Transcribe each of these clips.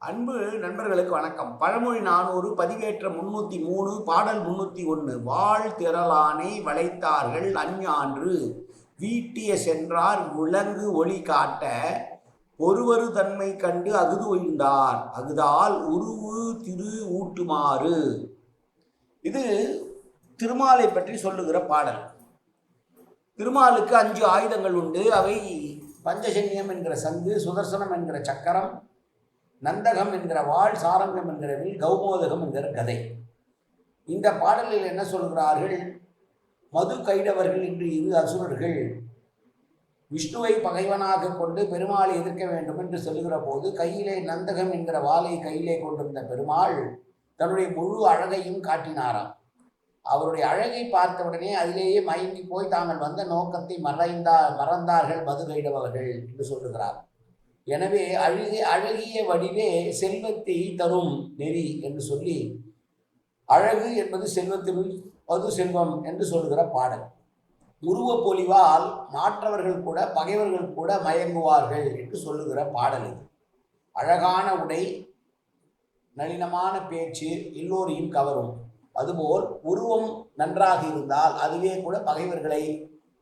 அன்பு நண்பர்களுக்கு வணக்கம். பழமொழி 400 பதிவேற்ற 303 பாடல் 301. வாழ் திரளானை வளைத்தார்கள் அஞ்ஞான்று வீட்டிய சென்றார் விலங்கு ஒளி காட்ட ஒருவரு தன்மை கண்டு அகுது ஒழிந்தார் அகுதால் உருவு திரு ஊட்டுமாறு. இது திருமாலை பற்றி சொல்லுகிற பாடல். திருமாலுக்கு 5 ஆயுதங்கள் உண்டு. அவை பஞ்சசன்யம் என்கிற சங்கு, சுதர்சனம் என்கிற சக்கரம், நந்தகம் என்கிற வாள், சாரங்கம் என்கிற வில், கௌமோதகம் என்கிற கதை. இந்த பாடலில் என்ன சொல்கிறார்கள்? மது கைடவர்கள் என்று 2 அசுரர்கள் விஷ்ணுவை பகைவனாக கொண்டு பெருமாளை எதிர்க்க வேண்டும் என்று சொல்லுகிற போது கையிலே நந்தகம் என்கிற வாளை கையிலே கொண்டிருந்த பெருமாள் தன்னுடைய முழு அழகையும் காட்டினாராம். அவருடைய அழகை பார்த்தவுடனே அதிலேயே மயங்கி போய் தாங்கள் வந்த நோக்கத்தை மறந்தார்கள் மது கைடவர்கள் என்று சொல்லுகிறார். எனவே அழகிய வடிவே செல்வத்தை தரும் நெறி என்று சொல்லி, அழகு என்பது செல்வத்தினுள் மது செல்வம் என்று சொல்லுகிற பாடல். உருவ பொலிவால் மாற்றவர்கள் கூட பகைவர்கள் கூட மயங்குவார்கள் என்று சொல்லுகிற பாடல் இது. அழகான உடை, நளினமான பேச்சு எல்லோரையும் கவரும். அதுபோல் உருவம் நன்றாக இருந்தால் அதுவே கூட பகைவர்களை,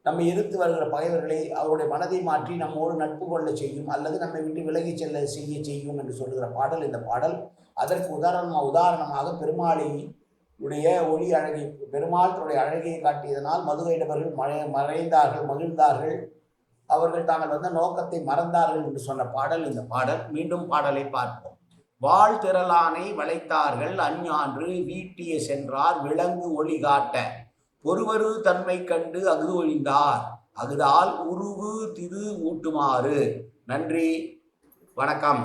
நம்மை எதிர்த்து வருகிற பகைவர்களை அவருடைய மனதை மாற்றி நம்மோடு நட்பு கொள்ள செய்யும், அல்லது நம்மை விட்டு விலகி செய்யும் என்று சொல்லுகிற பாடல் இந்த பாடல். அதற்கு உதாரணமாக பெருமாளையுடைய ஒளி அழகை, பெருமாள் தன்னுடைய அழகையை காட்டியதனால் மதுகைடவர்கள் மறைந்தார்கள், மகிழ்ந்தார்கள், அவர்கள் தாங்கள் வந்த நோக்கத்தை மறந்தார்கள் என்று சொன்ன பாடல் இந்த பாடல். மீண்டும் பாடலை பார்ப்போம். வாழ் திரளானை வளைத்தார்கள் அஞ்ஞான்று வீட்டிய சென்றார் விலங்கு ஒளி காட்ட ஒருவரு தன்மை கண்டு அகுது ஒழிந்தார் அகுதால் உருவு திரு ஊட்டுமாறு. நன்றி, வணக்கம்.